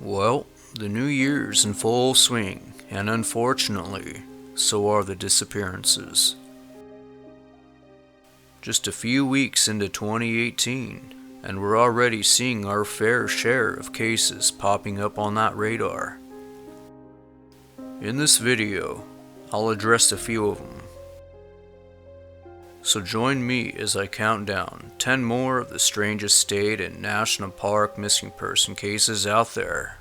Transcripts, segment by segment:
Well, the new year's in full swing, and unfortunately, so are the disappearances. Just a few weeks into 2018, and we're already seeing our fair share of cases popping up on that radar. In this video, I'll address a few of them. So join me as I count down 10 more of the strangest state and national park missing person cases out there.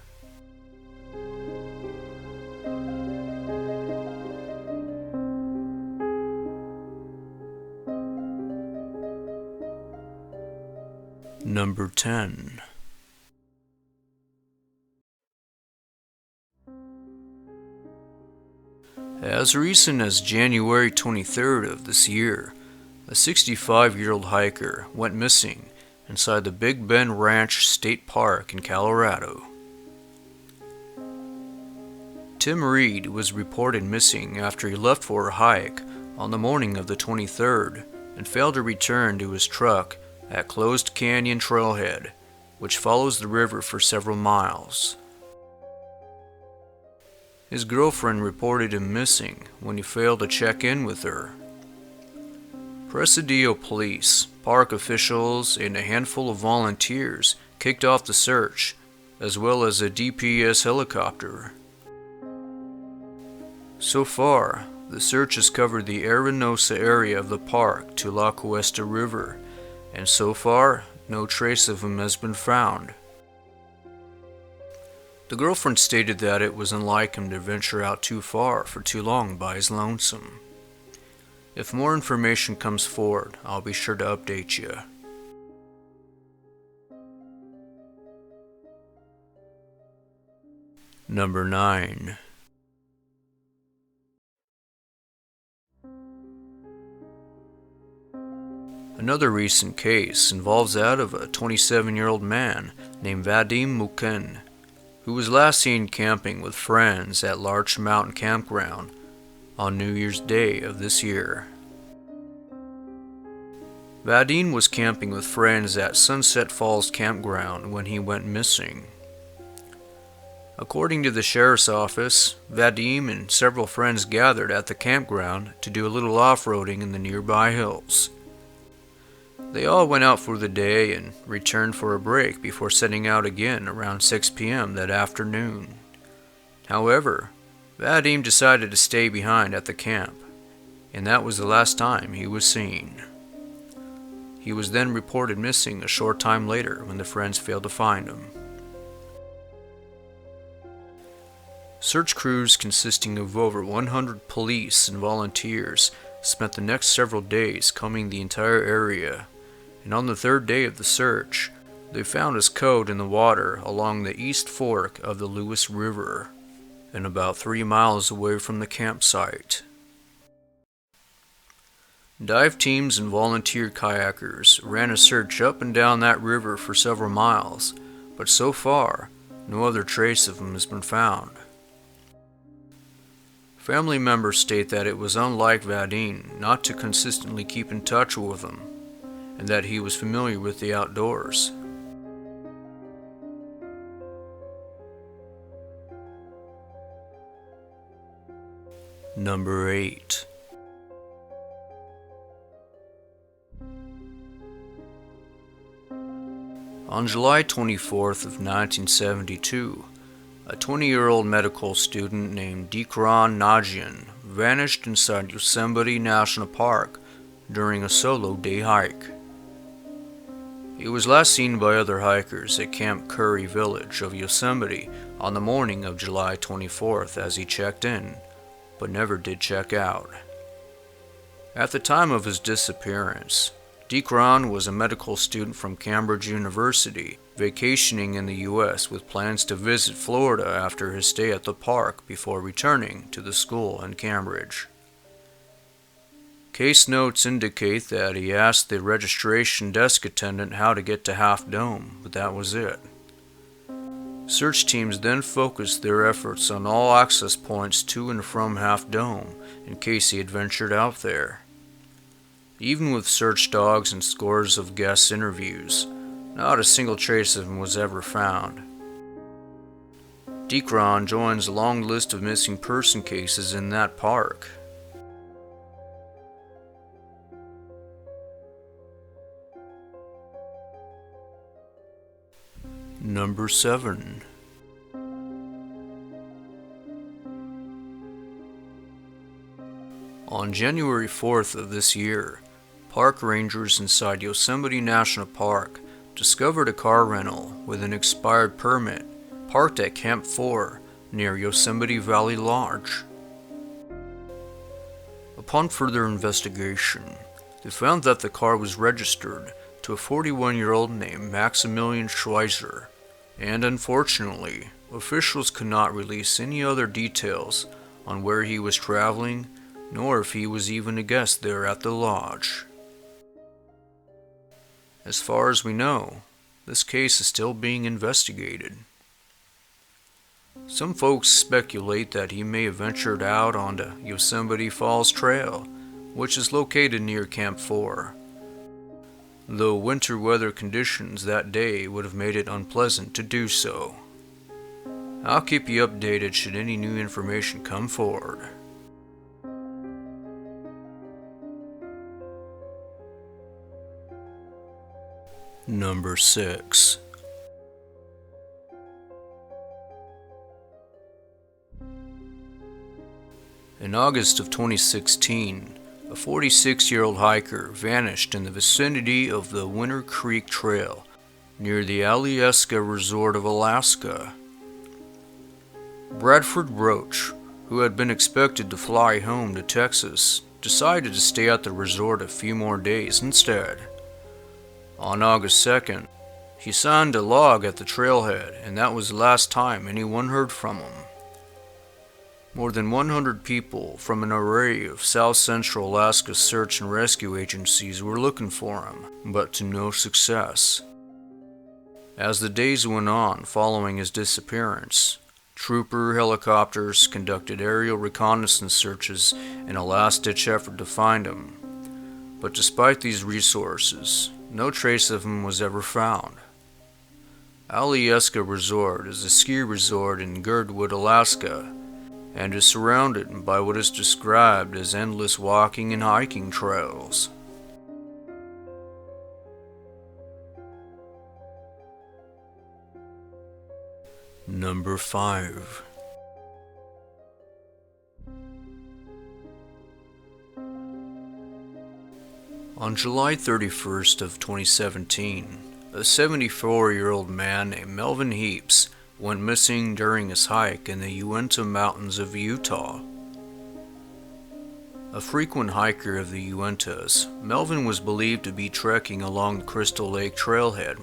Number 10. As recent as January 23rd of this year, a 65-year-old hiker went missing inside the Big Bend Ranch State Park in Colorado. Tim Reid was reported missing after he left for a hike on the morning of the 23rd and failed to return to his truck at Closed Canyon Trailhead, which follows the river for several miles. His girlfriend reported him missing when he failed to check in with her. Presidio police, park officials, and a handful of volunteers kicked off the search, as well as a DPS helicopter. So far, the search has covered the Arenosa area of the park to La Cuesta River, and so far, no trace of him has been found. The girlfriend stated that it was unlike him to venture out too far for too long by his lonesome. If more information comes forward, I'll be sure to update you. Number 9. Another recent case involves that of a 27-year-old man named Vadim Mukhin, who was last seen camping with friends at Larch Mountain Campground on New Year's Day of this year. Vadim was camping with friends at Sunset Falls Campground when he went missing. According to the sheriff's office, Vadim and several friends gathered at the campground to do a little off-roading in the nearby hills. They all went out for the day and returned for a break before setting out again around 6 p.m. that afternoon. However, Vadim decided to stay behind at the camp, and that was the last time he was seen. He was then reported missing a short time later when the friends failed to find him. Search crews consisting of over 100 police and volunteers spent the next several days combing the entire area, and on the third day of the search, they found his coat in the water along the east fork of the Lewis River, and about 3 miles away from the campsite. Dive teams and volunteer kayakers ran a search up and down that river for several miles, but so far, no other trace of him has been found. Family members state that it was unlike Vadim not to consistently keep in touch with him, and that he was familiar with the outdoors. Number 8. On July 24th of 1972, a 20-year-old medical student named Akira Najin vanished inside Yosemite National Park during a solo day hike. He was last seen by other hikers at Camp Curry Village of Yosemite on the morning of July 24th as he checked in, but never did check out. At the time of his disappearance, Akira was a medical student from Cambridge University, vacationing in the U.S. with plans to visit Florida after his stay at the park before returning to the school in Cambridge. Case notes indicate that he asked the registration desk attendant how to get to Half Dome, but that was it. Search teams then focused their efforts on all access points to and from Half Dome in case he had ventured out there. Even with search dogs and scores of guest interviews, not a single trace of him was ever found. Dekron joins a long list of missing person cases in that park. Number 7. On January 4th of this year, park rangers inside Yosemite National Park discovered a car rental with an expired permit parked at Camp 4 near Yosemite Valley Lodge. Upon further investigation, they found that the car was registered to a 41-year-old named Maximilian Choi, and unfortunately, officials could not release any other details on where he was traveling, nor if he was even a guest there at the lodge. As far as we know, this case is still being investigated. Some folks speculate that he may have ventured out onto Yosemite Falls Trail, which is located near Camp 4, though winter weather conditions that day would have made it unpleasant to do so. I'll keep you updated should any new information come forward. Number 6. In August of 2016, a 46-year-old hiker vanished in the vicinity of the Winter Creek Trail near the Alyeska Resort of Alaska. Bradford Roach, who had been expected to fly home to Texas, decided to stay at the resort a few more days instead. On August 2nd, he signed a log at the trailhead, and that was the last time anyone heard from him. More than 100 people from an array of South Central Alaska search and rescue agencies were looking for him, but to no success. As the days went on following his disappearance, trooper helicopters conducted aerial reconnaissance searches in a last-ditch effort to find him. But despite these resources, no trace of him was ever found. Alyeska Resort is a ski resort in Girdwood, Alaska, and is surrounded by what is described as endless walking and hiking trails. Number 5. On July 31st of 2017, a 74-year-old man named Melvin Heaps went missing during his hike in the Uinta Mountains of Utah. A frequent hiker of the Uintas, Melvin was believed to be trekking along the Crystal Lake trailhead.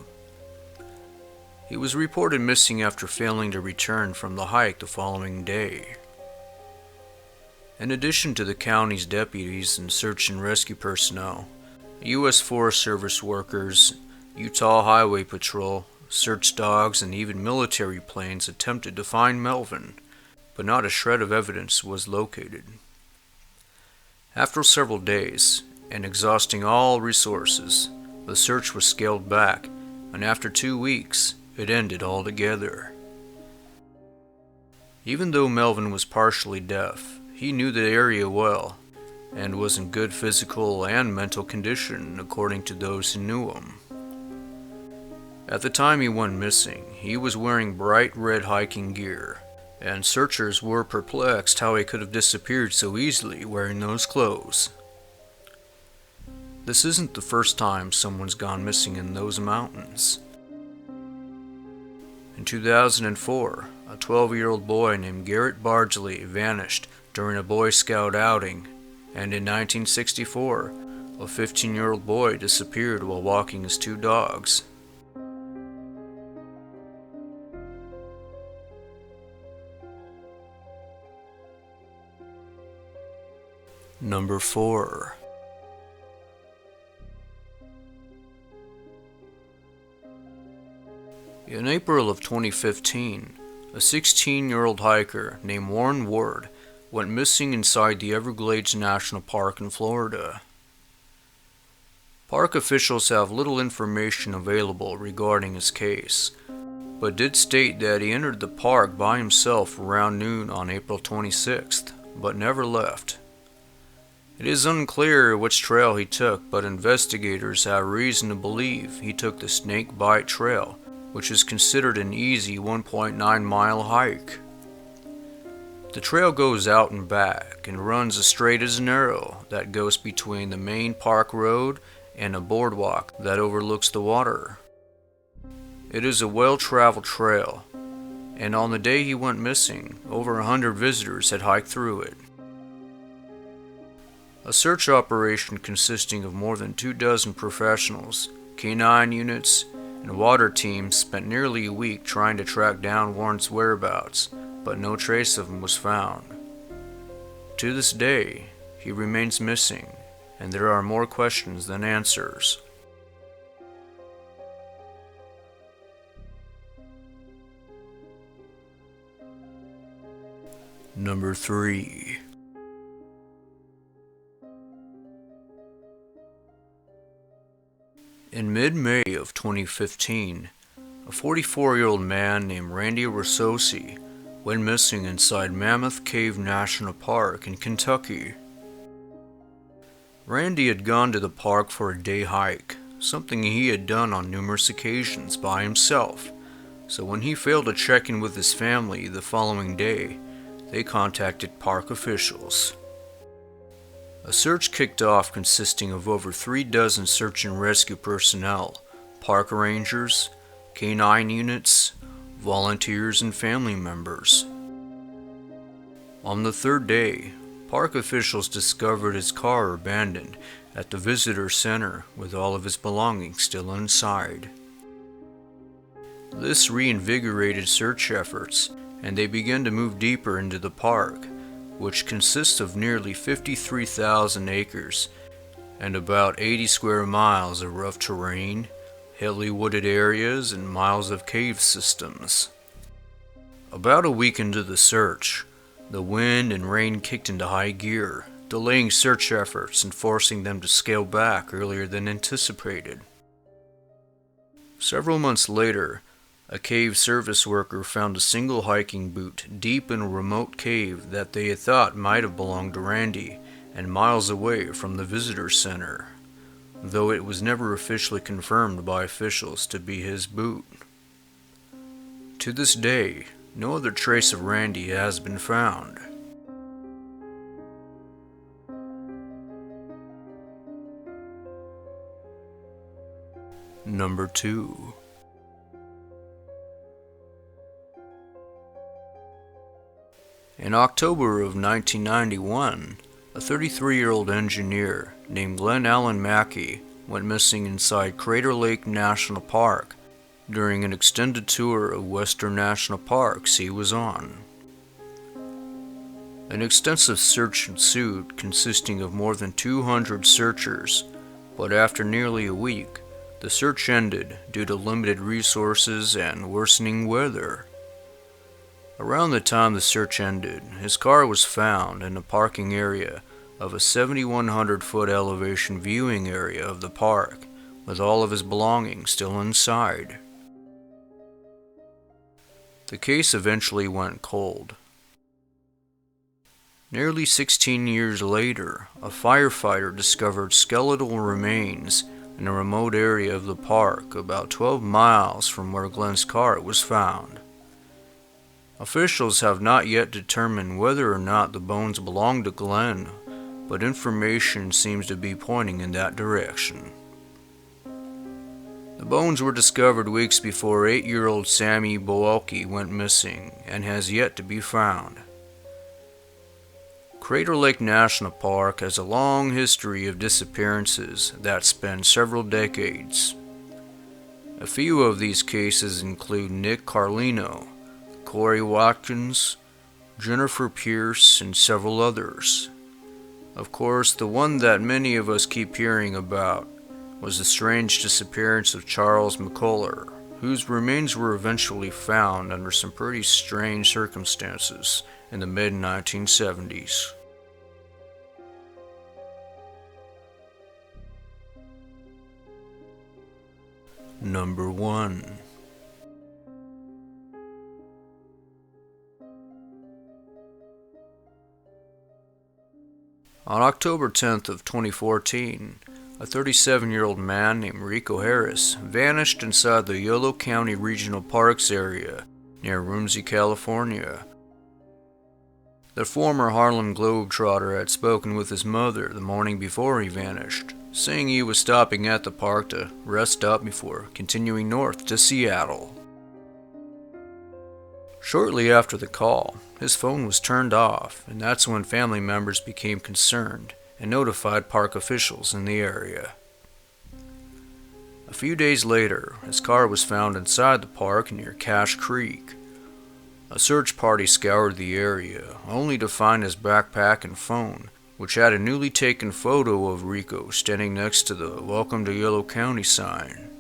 He was reported missing after failing to return from the hike the following day. In addition to the county's deputies and search and rescue personnel, U.S. Forest Service workers, Utah Highway Patrol, search dogs, and even military planes attempted to find Melvin, but not a shred of evidence was located. After several days, and exhausting all resources, the search was scaled back, and after 2 weeks, it ended altogether. Even though Melvin was partially deaf, he knew the area well, and was in good physical and mental condition according to those who knew him. At the time he went missing, he was wearing bright red hiking gear, and searchers were perplexed how he could have disappeared so easily wearing those clothes. This isn't the first time someone's gone missing in those mountains. In 2004, a 12-year-old boy named Garrett Bardsley vanished during a Boy Scout outing, and in 1964, a 15-year-old boy disappeared while walking his 2 dogs. Number 4. In April of 2015, a 16-year-old hiker named Warren Ward went missing inside the Everglades National Park in Florida. Park officials have little information available regarding his case, but did state that he entered the park by himself around noon on April 26th, but never left. It is unclear which trail he took, but investigators have reason to believe he took the Snake Bite Trail, which is considered an easy 1.9-mile hike. The trail goes out and back and runs as straight as an arrow that goes between the main park road and a boardwalk that overlooks the water. It is a well-traveled trail, and on the day he went missing, over 100 visitors had hiked through it. A search operation consisting of more than 24 professionals, canine units, and water teams spent nearly a week trying to track down Warren's whereabouts, but no trace of him was found. To this day, he remains missing, and there are more questions than answers. Number 3. In mid-May of 2015, a 44-year-old man named Randy Associ went missing inside Mammoth Cave National Park in Kentucky. Randy had gone to the park for a day hike, something he had done on numerous occasions by himself, so when he failed to check in with his family the following day, they contacted park officials. A search kicked off consisting of over 36 search and rescue personnel, park rangers, canine units, volunteers, and family members. On the third day, park officials discovered his car abandoned at the visitor center with all of his belongings still inside. This reinvigorated search efforts, and they began to move deeper into the park, which consists of nearly 53,000 acres and about 80 square miles of rough terrain, heavily wooded areas, and miles of cave systems. About a week into the search, the wind and rain kicked into high gear, delaying search efforts and forcing them to scale back earlier than anticipated. Several months later, a cave service worker found a single hiking boot deep in a remote cave that they had thought might have belonged to Randy, and miles away from the visitor center, though it was never officially confirmed by officials to be his boot. To this day, no other trace of Randy has been found. Number 2. In October of 1991, a 33-year-old engineer named Len Allan Mackey went missing inside Crater Lake National Park during an extended tour of Western National Parks he was on. An extensive search ensued consisting of more than 200 searchers, but after nearly a week, the search ended due to limited resources and worsening weather. Around the time the search ended, his car was found in the parking area of a 7,100-foot elevation viewing area of the park, with all of his belongings still inside. The case eventually went cold. Nearly 16 years later, a firefighter discovered skeletal remains in a remote area of the park about 12 miles from where Glenn's car was found. Officials have not yet determined whether or not the bones belong to Glenn, but information seems to be pointing in that direction. The bones were discovered weeks before 8-year-old Sammy Boelke went missing and has yet to be found. Crater Lake National Park has a long history of disappearances that span several decades. A few of these cases include Nick Carlino, Corey Watkins, Jennifer Pierce, and several others. Of course, the one that many of us keep hearing about was the strange disappearance of Charles McCuller, whose remains were eventually found under some pretty strange circumstances in the mid-1970s. Number 1. On October 10th of 2014, a 37-year-old man named Rico Harris vanished inside the Yolo County Regional Parks area near Rumsey, California. The former Harlem Globetrotter had spoken with his mother the morning before he vanished, saying he was stopping at the park to rest up before continuing north to Seattle. Shortly after the call, his phone was turned off, and that's when family members became concerned and notified park officials in the area. A few days later, his car was found inside the park near Cache Creek. A search party scoured the area, only to find his backpack and phone, which had a newly taken photo of Rico standing next to the Welcome to Yolo County sign.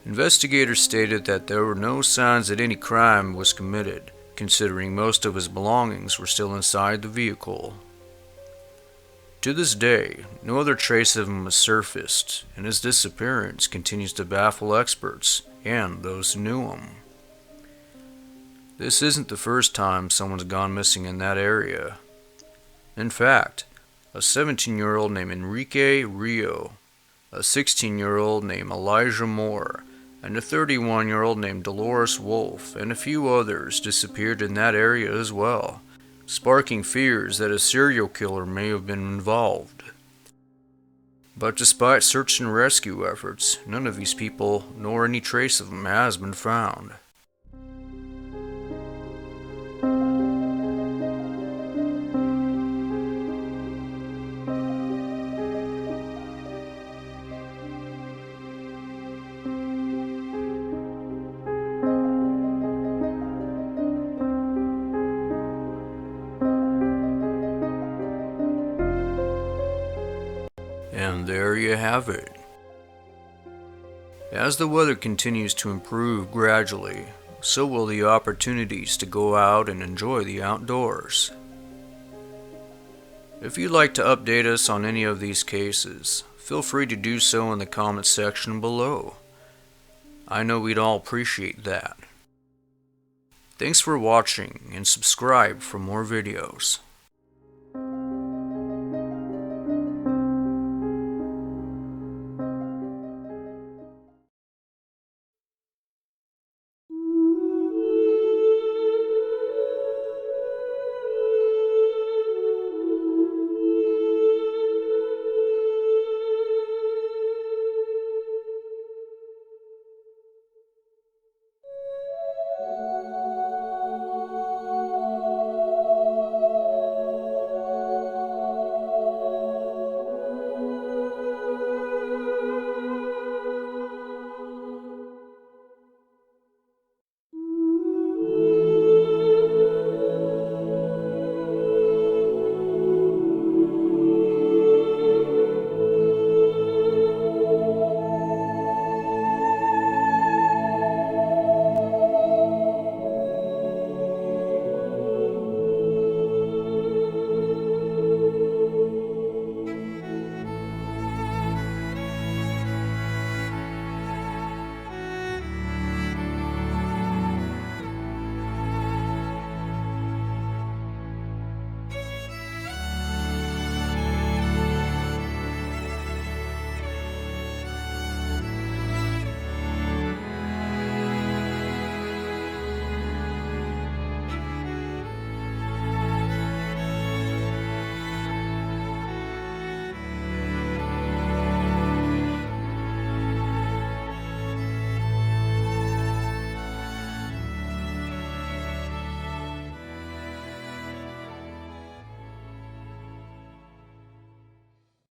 Investigators stated that there were no signs that any crime was committed, considering most of his belongings were still inside the vehicle. To this day, no other trace of him has surfaced, and his disappearance continues to baffle experts and those who knew him. This isn't the first time someone's gone missing in that area. In fact, a 17-year-old named Enrique Rio, a 16-year-old named Elijah Moore, and a 31-year-old named Dolores Wolfe, and a few others disappeared in that area as well, sparking fears that a serial killer may have been involved. But despite search and rescue efforts, none of these people nor any trace of them has been found. And there you have it. As the weather continues to improve gradually, so will the opportunities to go out and enjoy the outdoors. If you'd like to update us on any of these cases, feel free to do so in the comments section below. I know we'd all appreciate that. Thanks for watching and subscribe for more videos.